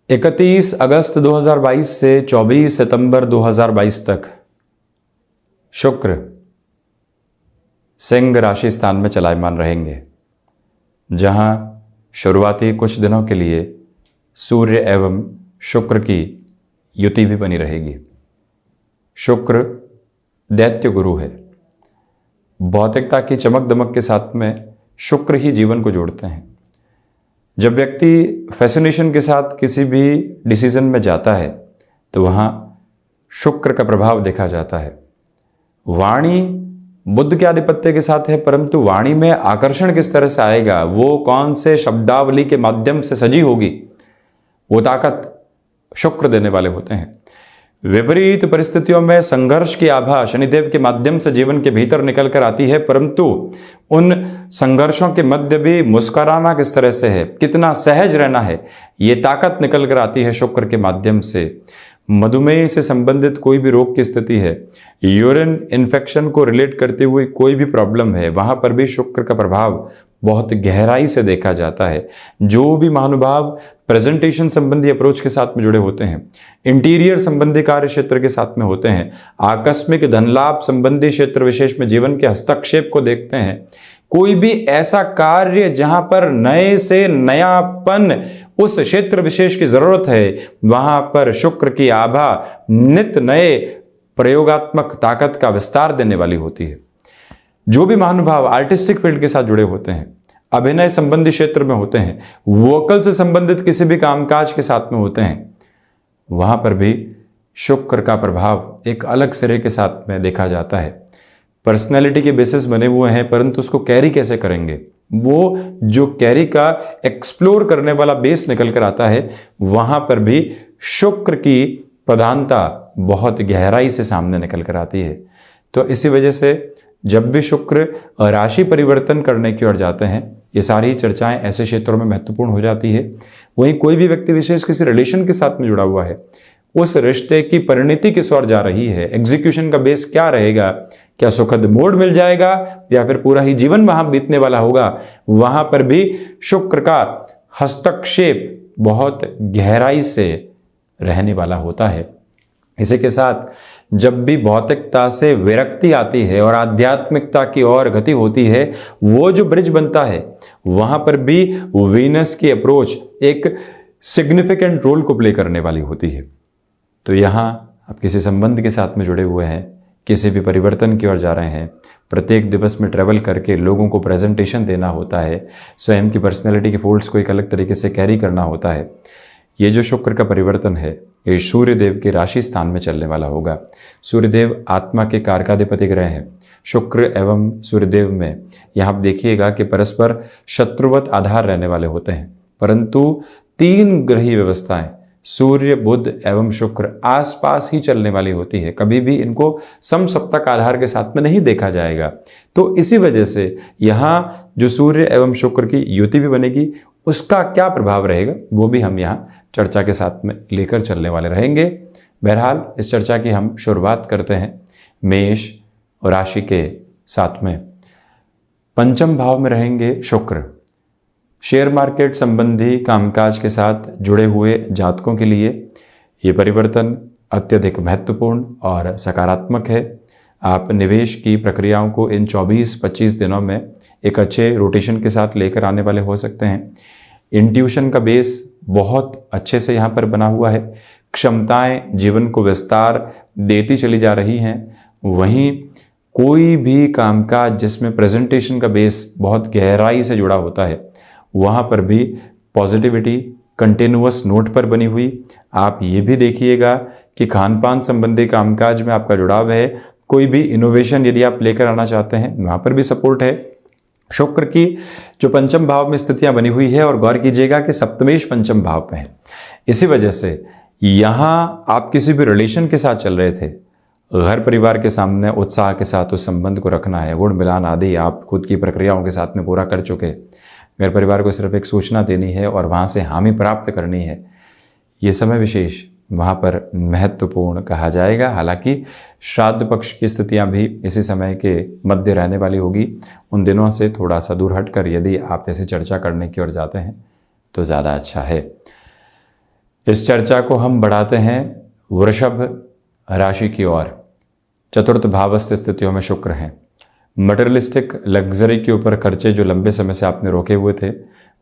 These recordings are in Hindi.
31 अगस्त 2022 से 24 सितंबर 2022 तक शुक्र सिंह राशि स्थान में चलायमान रहेंगे, जहां शुरुआती कुछ दिनों के लिए सूर्य एवं शुक्र की युति भी बनी रहेगी। शुक्र दैत्य गुरु है। भौतिकता की चमक दमक के साथ में शुक्र ही जीवन को जोड़ते हैं। जब व्यक्ति फैसिनेशन के साथ किसी भी डिसीजन में जाता है तो वहाँ शुक्र का प्रभाव देखा जाता है। वाणी बुध के आधिपत्य के साथ है, परंतु वाणी में आकर्षण किस तरह से आएगा, वो कौन से शब्दावली के माध्यम से सजी होगी, वो ताकत शुक्र देने वाले होते हैं। विपरीत परिस्थितियों में संघर्ष की आभा शनिदेव के माध्यम से जीवन के भीतर निकल कर आती है, परंतु उन संघर्षों के मध्य भी मुस्कुराना किस तरह से है, कितना सहज रहना है, ये ताकत निकल कर आती है शुक्र के माध्यम से। मधुमेह से संबंधित कोई भी रोग की स्थिति है, यूरिन इन्फेक्शन को रिलेट करते हुए कोई भी प्रॉब्लम है, वहां पर भी शुक्र का प्रभाव बहुत गहराई से देखा जाता है। जो भी महानुभाव प्रेजेंटेशन संबंधी अप्रोच के साथ में जुड़े होते हैं, इंटीरियर संबंधी कार्य क्षेत्र के साथ में होते हैं, आकस्मिक धन लाभ संबंधी क्षेत्र विशेष में जीवन के हस्तक्षेप को देखते हैं, कोई भी ऐसा कार्य जहां पर नए से नयापन उस क्षेत्र विशेष की जरूरत है, वहां पर शुक्र की आभा नित नए प्रयोगात्मक ताकत का विस्तार देने वाली होती है। जो भी महानुभाव आर्टिस्टिक फील्ड के साथ जुड़े होते हैं, अभिनय संबंधी क्षेत्र में होते हैं, वोकल से संबंधित किसी भी कामकाज के साथ में होते हैं, वहां पर भी शुक्र का प्रभाव एक अलग सिरे के साथ में देखा जाता है। पर्सनैलिटी के बेसिस बने हुए हैं, परंतु उसको कैरी कैसे करेंगे, वो जो कैरी का एक्सप्लोर करने वाला बेस निकल कर आता है, वहां पर भी शुक्र की प्रधानता बहुत गहराई से सामने निकल कर आती है। तो इसी वजह से जब भी शुक्र राशि परिवर्तन करने की ओर जाते हैं, ये सारी चर्चाएं ऐसे क्षेत्रों में महत्वपूर्ण हो जाती है। वहीं कोई भी व्यक्ति विशेष किसी रिलेशन के साथ में जुड़ा हुआ है, उस रिश्ते की परिणति किस ओर जा रही है, एग्जीक्यूशन का बेस क्या रहेगा, क्या सुखद मोड़ मिल जाएगा या फिर पूरा ही जीवन वहां बीतने वाला होगा, वहां पर भी शुक्र का हस्तक्षेप बहुत गहराई से रहने वाला होता है। इसी के साथ जब भी भौतिकता से विरक्ति आती है और आध्यात्मिकता की ओर गति होती है, वो जो ब्रिज बनता है, वहां पर भी वीनस की अप्रोच एक सिग्निफिकेंट रोल को प्ले करने वाली होती है। तो यहां आप किसी संबंध के साथ में जुड़े हुए हैं, किसी भी परिवर्तन की ओर जा रहे हैं, प्रत्येक दिवस में ट्रैवल करके लोगों को प्रेजेंटेशन देना होता है, स्वयं की पर्सनैलिटी के फोल्ड्स को एक अलग तरीके से कैरी करना होता है। ये जो शुक्र का परिवर्तन है, ये सूर्यदेव के राशि स्थान में चलने वाला होगा। सूर्यदेव आत्मा के कारकाधिपति ग्रह हैं। शुक्र एवं सूर्यदेव में यहाँ आप देखिएगा कि परस्पर शत्रुवत आधार रहने वाले होते हैं, परंतु तीन ग्रही व्यवस्थाएं सूर्य बुध एवं शुक्र आसपास ही चलने वाली होती है, कभी भी इनको समसप्तक आधार के साथ में नहीं देखा जाएगा। तो इसी वजह से यहाँ जो सूर्य एवं शुक्र की युति भी बनेगी, उसका क्या प्रभाव रहेगा वो भी हम यहाँ चर्चा के साथ में लेकर चलने वाले रहेंगे। बहरहाल इस चर्चा की हम शुरुआत करते हैं मेष राशि के साथ में। पंचम भाव में रहेंगे शुक्र। शेयर मार्केट संबंधी कामकाज के साथ जुड़े हुए जातकों के लिए ये परिवर्तन अत्यधिक महत्वपूर्ण और सकारात्मक है। आप निवेश की प्रक्रियाओं को इन 24-25 दिनों में एक अच्छे रोटेशन के साथ लेकर आने वाले हो सकते हैं। इंट्यूशन का बेस बहुत अच्छे से यहाँ पर बना हुआ है। क्षमताएं जीवन को विस्तार देती चली जा रही हैं। वहीं कोई भी कामकाज जिसमें प्रेजेंटेशन का बेस बहुत गहराई से जुड़ा होता है, वहाँ पर भी पॉजिटिविटी कंटिन्यूअस नोट पर बनी हुई। आप ये भी देखिएगा कि खान पान संबंधी कामकाज में आपका जुड़ाव है। कोई भी इनोवेशन यदि आप लेकर आना चाहते हैं, वहाँ पर भी सपोर्ट है। शुक्र की जो पंचम भाव में स्थितियां बनी हुई है, और गौर कीजिएगा कि सप्तमेश पंचम भाव में है। इसी वजह से यहाँ आप किसी भी रिलेशन के साथ चल रहे थे, घर परिवार के सामने उत्साह के साथ उस संबंध को रखना है, गुण मिलान आदि आप खुद की प्रक्रियाओं के साथ में पूरा कर चुके। घर परिवार को सिर्फ एक सूचना देनी है और वहाँ से हामी प्राप्त करनी है। ये समय विशेष वहाँ पर महत्वपूर्ण कहा जाएगा। हालांकि श्राद्ध पक्ष की स्थितियाँ भी इसी समय के मध्य रहने वाली होगी। उन दिनों से थोड़ा सा दूर हटकर यदि आप ऐसी चर्चा करने की ओर जाते हैं तो ज़्यादा अच्छा है। इस चर्चा को हम बढ़ाते हैं वृषभ राशि की ओर। चतुर्थ भावस्थ स्थितियों में शुक्र हैं। मटेरियलिस्टिक लग्जरी के ऊपर खर्चे जो लंबे समय से आपने रोके हुए थे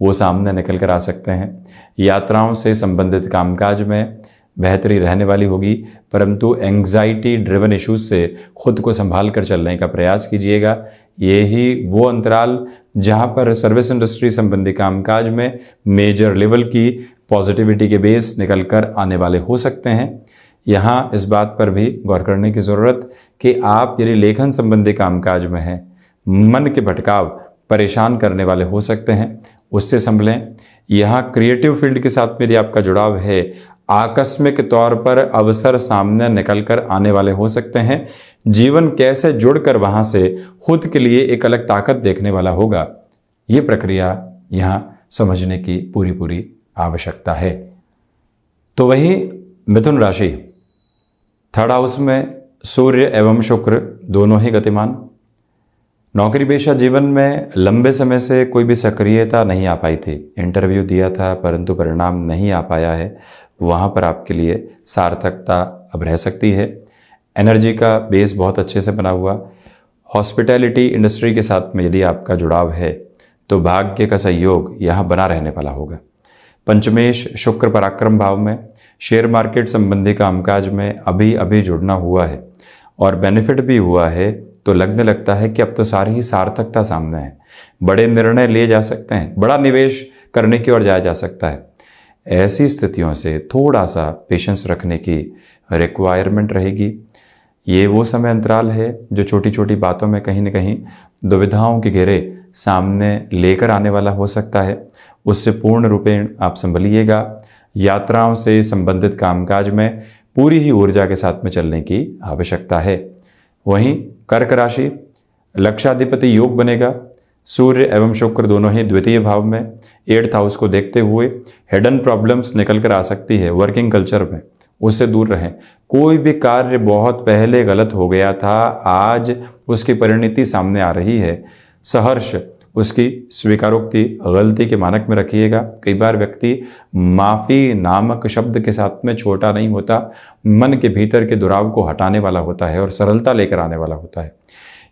वो सामने निकल कर आ सकते हैं। यात्राओं से संबंधित कामकाज में बेहतरी रहने वाली होगी, परंतु एंग्जाइटी ड्रिवन इश्यूज से खुद को संभाल कर चलने का प्रयास कीजिएगा। यही वो अंतराल जहां पर सर्विस इंडस्ट्री संबंधी कामकाज में मेजर लेवल की पॉजिटिविटी के बेस निकल कर आने वाले हो सकते हैं। यहाँ इस बात पर भी गौर करने की ज़रूरत कि आप यदि लेखन संबंधी कामकाज में हैं, मन के भटकाव परेशान करने वाले हो सकते हैं, उससे संभलें। यहाँ क्रिएटिव फील्ड के साथ में यदि आपका जुड़ाव है, आकस्मिक तौर पर अवसर सामने निकल कर आने वाले हो सकते हैं। जीवन कैसे जुड़कर वहाँ से खुद के लिए एक अलग ताकत देखने वाला होगा, ये प्रक्रिया यहाँ समझने की पूरी आवश्यकता है। तो वही मिथुन राशि, थर्ड हाउस में सूर्य एवं शुक्र दोनों ही गतिमान। नौकरी पेशा जीवन में लंबे समय से कोई भी सक्रियता नहीं आ पाई थी। इंटरव्यू दिया था परंतु परिणाम नहीं आ पाया है, वहाँ पर आपके लिए सार्थकता अब रह सकती है। एनर्जी का बेस बहुत अच्छे से बना हुआ। हॉस्पिटैलिटी इंडस्ट्री के साथ में यदि आपका जुड़ाव है तो भाग्य का सहयोग यहाँ बना रहने वाला होगा। पंचमेश शुक्र पराक्रम भाव में, शेयर मार्केट संबंधी कामकाज में अभी जुड़ना हुआ है और बेनिफिट भी हुआ है, तो लगने लगता है कि अब तो सारी ही सार्थकता सामने है। बड़े निर्णय लिए जा सकते हैं, बड़ा निवेश करने की ओर जाया जा सकता है। ऐसी स्थितियों से थोड़ा सा पेशेंस रखने की रिक्वायरमेंट रहेगी। ये वो समय अंतराल है जो छोटी छोटी बातों में कहीं न कहीं दुविधाओं के घेरे सामने लेकर आने वाला हो सकता है। उससे पूर्ण रूपेण आप संभलिएगा। यात्राओं से संबंधित कामकाज में पूरी ही ऊर्जा के साथ में चलने की आवश्यकता है। वहीं कर्क राशि, लक्षाधिपति योग बनेगा। सूर्य एवं शुक्र दोनों ही द्वितीय भाव में, 8th हाउस को देखते हुए हिडन प्रॉब्लम्स निकल कर आ सकती है। वर्किंग कल्चर में उससे दूर रहें। कोई भी कार्य बहुत पहले गलत हो गया था, आज उसकी परिणति सामने आ रही है। सहर्ष उसकी स्वीकारोक्ति गलती के मानक में रखिएगा। कई बार व्यक्ति माफ़ी नामक शब्द के साथ में छोटा नहीं होता, मन के भीतर के दुराव को हटाने वाला होता है और सरलता लेकर आने वाला होता है।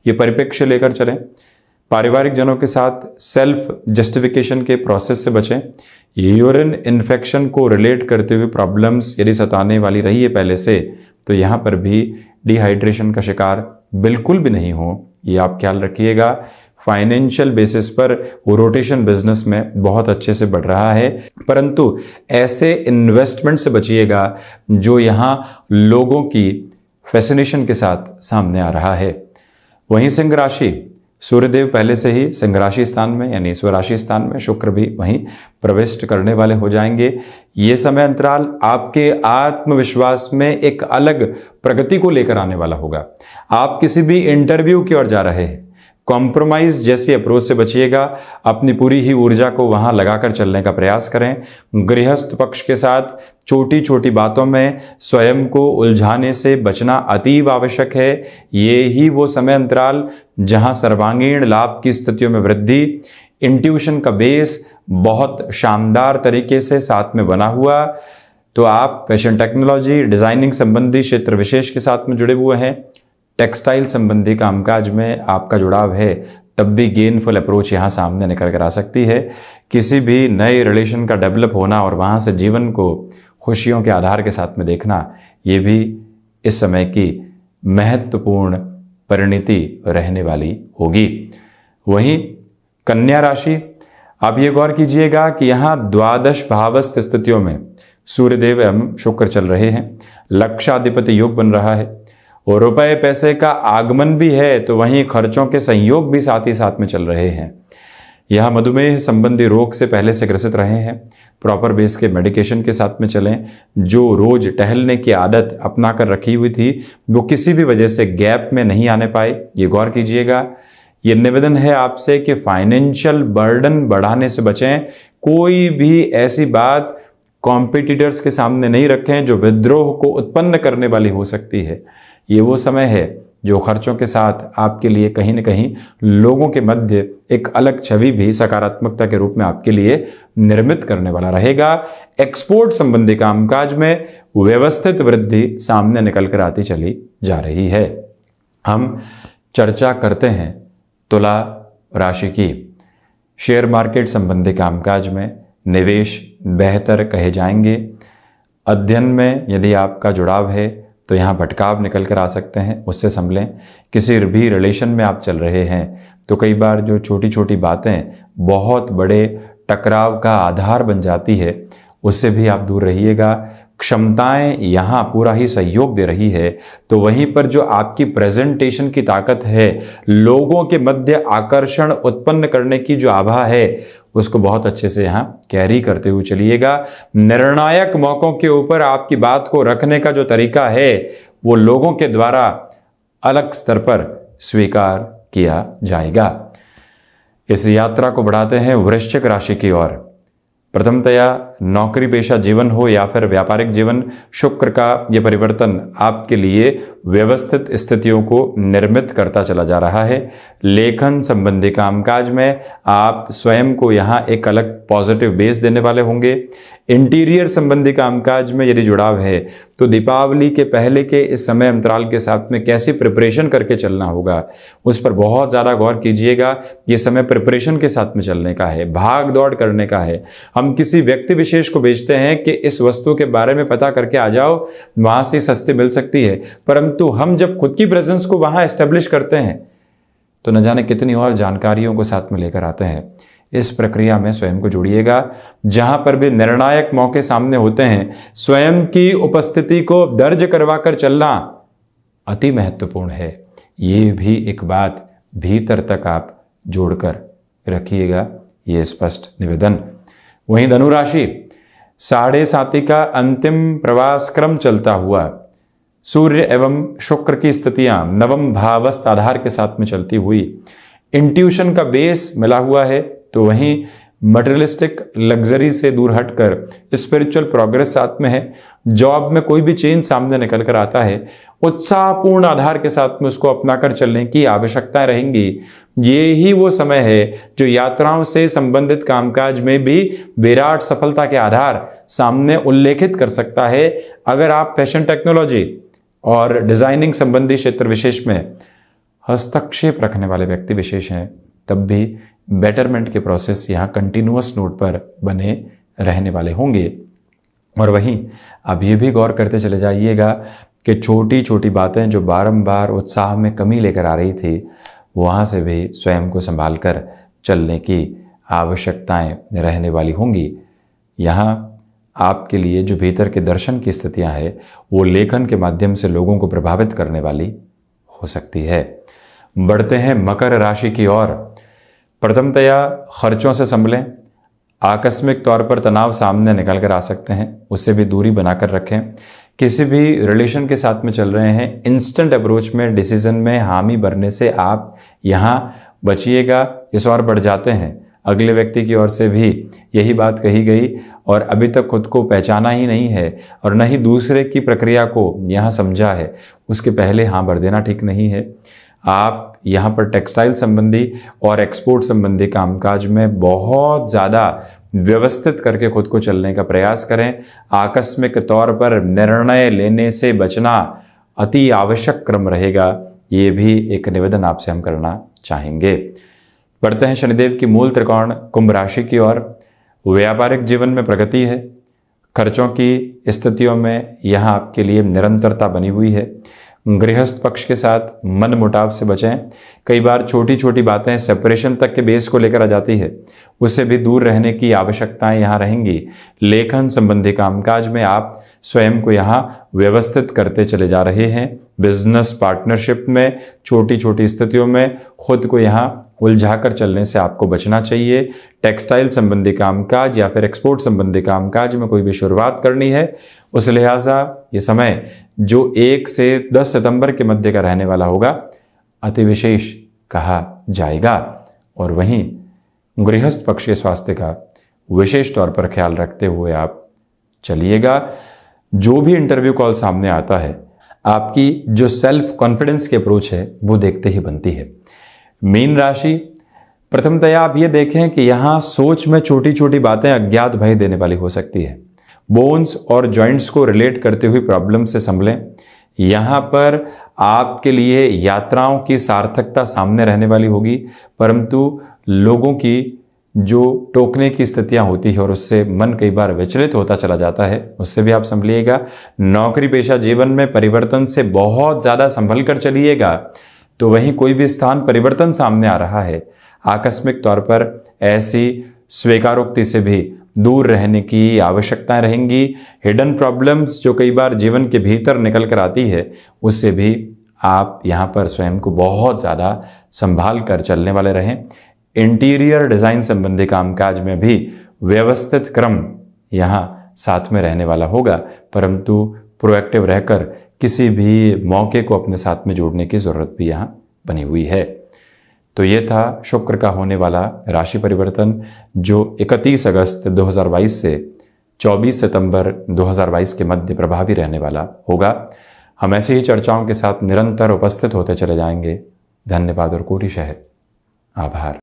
ये परिप्रेक्ष्य लेकर चलें। पारिवारिक जनों के साथ सेल्फ जस्टिफिकेशन के प्रोसेस से बचें। यूरिन इन्फेक्शन को रिलेट करते हुए प्रॉब्लम्स यदि सताने वाली रही है पहले से, तो यहाँ पर भी डिहाइड्रेशन का शिकार बिल्कुल भी नहीं हो, ये आप ख्याल रखिएगा। फाइनेंशियल बेसिस पर रोटेशन बिजनेस में बहुत अच्छे से बढ़ रहा है, परंतु ऐसे इन्वेस्टमेंट से बचिएगा जो यहाँ लोगों की फैसिनेशन के साथ सामने आ रहा है। वहीं सिंह राशि, सूर्यदेव पहले से ही सिंह राशि स्थान में यानी स्वराशि स्थान में, शुक्र भी वहीं प्रविष्ट करने वाले हो जाएंगे। ये समय अंतराल आपके आत्मविश्वास में एक अलग प्रगति को लेकर आने वाला होगा। आप किसी भी इंटरव्यू की ओर जा रहे हैं, कॉम्प्रोमाइज जैसी अप्रोच से बचिएगा। अपनी पूरी ही ऊर्जा को वहां लगाकर चलने का प्रयास करें। गृहस्थ पक्ष के साथ छोटी छोटी बातों में स्वयं को उलझाने से बचना अतीव आवश्यक है। ये ही वो समय अंतराल जहां सर्वांगीण लाभ की स्थितियों में वृद्धि, इंट्यूशन का बेस बहुत शानदार तरीके से साथ में बना हुआ। तो आप फैशन टेक्नोलॉजी, डिजाइनिंग संबंधी क्षेत्र विशेष के साथ में जुड़े हुए हैं, टेक्सटाइल संबंधी कामकाज में आपका जुड़ाव है, तब भी गेनफुल अप्रोच यहाँ सामने निकल कर आ सकती है। किसी भी नए रिलेशन का डेवलप होना और वहाँ से जीवन को खुशियों के आधार के साथ में देखना, ये भी इस समय की महत्वपूर्ण परिणति रहने वाली होगी। वहीं कन्या राशि, आप ये गौर कीजिएगा कि यहाँ द्वादश भावस्थ स्थितियों में सूर्यदेव एवं शुक्र चल रहे हैं। लक्षाधिपति योग बन रहा है और रुपए पैसे का आगमन भी है, तो वहीं खर्चों के संयोग भी साथ ही साथ में चल रहे हैं। यह मधुमेह संबंधी रोग से पहले से ग्रसित रहे हैं, प्रॉपर बेस के मेडिकेशन के साथ में चलें। जो रोज टहलने की आदत अपना कर रखी हुई थी वो किसी भी वजह से गैप में नहीं आने पाए, ये गौर कीजिएगा। ये निवेदन है आपसे कि फाइनेंशियल बर्डन बढ़ाने से बचें। कोई भी ऐसी बात कॉम्पिटिटर्स के सामने नहीं रखें जो विद्रोह को उत्पन्न करने वाली हो सकती है। ये वो समय है जो खर्चों के साथ आपके लिए कहीं न कहीं लोगों के मध्य एक अलग छवि भी सकारात्मकता के रूप में आपके लिए निर्मित करने वाला रहेगा। एक्सपोर्ट संबंधी कामकाज में व्यवस्थित वृद्धि सामने निकल कर आती चली जा रही है। हम चर्चा करते हैं तुला राशि की। शेयर मार्केट संबंधी कामकाज में निवेश बेहतर कहे जाएंगे। अध्ययन में यदि आपका जुड़ाव है तो यहाँ भटकाव निकल कर आ सकते हैं, उससे संभलें। किसी भी रिलेशन में आप चल रहे हैं तो कई बार जो छोटी छोटी बातें बहुत बड़े टकराव का आधार बन जाती है, उससे भी आप दूर रहिएगा। क्षमताएं यहाँ पूरा ही सहयोग दे रही है, तो वहीं पर जो आपकी प्रेजेंटेशन की ताकत है, लोगों के मध्य आकर्षण उत्पन्न करने की जो आभा है, उसको बहुत अच्छे से यहाँ कैरी करते हुए चलिएगा। निर्णायक मौकों के ऊपर आपकी बात को रखने का जो तरीका है वो लोगों के द्वारा अलग स्तर पर स्वीकार किया जाएगा। इस यात्रा को बढ़ाते हैं वृश्चिक राशि की ओर। प्रथमतया नौकरी पेशा जीवन हो या फिर व्यापारिक जीवन, शुक्र का यह परिवर्तन आपके लिए व्यवस्थित स्थितियों को निर्मित करता चला जा रहा है। लेखन संबंधी कामकाज में आप स्वयं को यहाँ एक अलग पॉजिटिव बेस देने वाले होंगे। इंटीरियर संबंधी कामकाज में यदि जुड़ाव है तो दीपावली के पहले के इस समय अंतराल के साथ में कैसे प्रिपरेशन करके चलना होगा, उस पर बहुत ज़्यादा गौर कीजिएगा। ये समय प्रिपरेशन के साथ में चलने का है, भाग दौड़ करने का है। हम किसी व्यक्ति विशेष को भेजते हैं कि इस वस्तु के बारे में पता करके आ जाओ, वहाँ से सस्ती मिल सकती है, परंतु हम जब खुद की प्रेजेंस को वहाँ एस्टेब्लिश करते हैं तो न जाने कितनी और जानकारियों को साथ में लेकर आते हैं। इस प्रक्रिया में स्वयं को जोड़िएगा। जहां पर भी निर्णायक मौके सामने होते हैं, स्वयं की उपस्थिति को दर्ज करवा कर चलना अति महत्वपूर्ण है। ये भी एक बात भीतर तक आप जोड़कर रखिएगा, ये स्पष्ट निवेदन। वहीं धनु राशि, 7.5 का अंतिम प्रवास क्रम चलता हुआ सूर्य एवं शुक्र की स्थितियां नवम भावस्थ आधार के साथ में चलती हुई इंट्यूशन का बेस मिला हुआ है, तो वहीं मटेरियलिस्टिक लग्जरी से दूर हटकर स्पिरिचुअल प्रोग्रेस साथ में है। जॉब में कोई भी चेंज सामने निकल कर आता है, उत्साहपूर्ण आधार के साथ में उसको अपनाकर चलने की आवश्यकताएं रहेंगी। ये ही वो समय है जो यात्राओं से संबंधित कामकाज में भी विराट सफलता के आधार सामने उल्लेखित कर सकता है। अगर आप फैशन टेक्नोलॉजी और डिजाइनिंग संबंधी क्षेत्र विशेष में हस्तक्षेप रखने वाले व्यक्ति विशेष हैं, तब भी बेटरमेंट के प्रोसेस यहाँ कंटिन्यूअस नोट पर बने रहने वाले होंगे। और वहीं अब ये भी गौर करते चले जाइएगा कि छोटी छोटी बातें जो बारंबार उत्साह में कमी लेकर आ रही थी, वहाँ से भी स्वयं को संभाल कर चलने की आवश्यकताएं रहने वाली होंगी। यहाँ आपके लिए जो भीतर के दर्शन की स्थितियाँ हैं, वो लेखन के माध्यम से लोगों को प्रभावित करने वाली हो सकती है। बढ़ते हैं मकर राशि की ओर। प्रथमतया खर्चों से संभलें। आकस्मिक तौर पर तनाव सामने निकल कर आ सकते हैं, उससे भी दूरी बनाकर रखें। किसी भी रिलेशन के साथ में चल रहे हैं, इंस्टेंट अप्रोच में डिसीजन में हामी भरने से आप यहाँ बचिएगा। इस ओर बढ़ जाते हैं, अगले व्यक्ति की ओर से भी यही बात कही गई और अभी तक खुद को पहचाना ही नहीं है और न ही दूसरे की प्रक्रिया को यहाँ समझा है, उसके पहले हाँ भर देना ठीक नहीं है। आप यहाँ पर टेक्सटाइल संबंधी और एक्सपोर्ट संबंधी कामकाज में बहुत ज़्यादा व्यवस्थित करके खुद को चलने का प्रयास करें। आकस्मिक तौर पर निर्णय लेने से बचना अति आवश्यक क्रम रहेगा, ये भी एक निवेदन आपसे हम करना चाहेंगे। बढ़ते हैं शनिदेव की मूल त्रिकोण कुंभ राशि की ओर। व्यापारिक जीवन में प्रगति है। खर्चों की स्थितियों में यहाँ आपके लिए निरंतरता बनी हुई है। गृहस्थ पक्ष के साथ मन मुटाव से बचें। कई बार छोटी छोटी बातें सेपरेशन तक के बेस को लेकर आ जाती है, उससे भी दूर रहने की आवश्यकताएं यहाँ रहेंगी। लेखन संबंधी कामकाज में आप स्वयं को यहाँ व्यवस्थित करते चले जा रहे हैं। बिजनेस पार्टनरशिप में छोटी छोटी स्थितियों में खुद को यहाँ उलझाकर चलने से आपको बचना चाहिए। टेक्सटाइल संबंधी कामकाज या फिर एक्सपोर्ट संबंधी कामकाज में कोई भी शुरुआत करनी है, उस लिहाजा ये समय जो 1 से 10 सितंबर के मध्य का रहने वाला होगा, अति विशेष कहा जाएगा। और वहीं गृहस्थ पक्ष के स्वास्थ्य का विशेष तौर पर ख्याल रखते हुए आप चलिएगा। जो भी इंटरव्यू कॉल सामने आता है, आपकी जो सेल्फ कॉन्फिडेंस की अप्रोच है वो देखते ही बनती है। मीन राशि, प्रथमतया आप ये देखें कि यहाँ सोच में छोटी छोटी बातें अज्ञात भय देने वाली हो सकती है। बोन्स और जॉइंट्स को रिलेट करते हुए प्रॉब्लम से संभलें। यहाँ पर आपके लिए यात्राओं की सार्थकता सामने रहने वाली होगी, परंतु लोगों की जो टोकने की स्थितियां होती है और उससे मन कई बार विचलित होता चला जाता है, उससे भी आप संभलिएगा। नौकरी पेशा जीवन में परिवर्तन से बहुत ज़्यादा संभल कर चलिएगा। तो वहीं कोई भी स्थान परिवर्तन सामने आ रहा है, आकस्मिक तौर पर ऐसी स्वीकारोक्ति से भी दूर रहने की आवश्यकताएं रहेंगी। हिडन प्रॉब्लम्स जो कई बार जीवन के भीतर निकल कर आती है, उससे भी आप यहाँ पर स्वयं को बहुत ज़्यादा संभाल कर चलने वाले रहें। इंटीरियर डिज़ाइन संबंधी कामकाज में भी व्यवस्थित क्रम यहाँ साथ में रहने वाला होगा, परंतु प्रोएक्टिव रहकर किसी भी मौके को अपने साथ में जोड़ने की ज़रूरत भी यहाँ बनी हुई है। तो ये था शुक्र का होने वाला राशि परिवर्तन, जो 31 अगस्त 2022 से 24 सितंबर 2022 के मध्य प्रभावी रहने वाला होगा। हम ऐसी ही चर्चाओं के साथ निरंतर उपस्थित होते चले जाएंगे। धन्यवाद और कोटिशः आभार।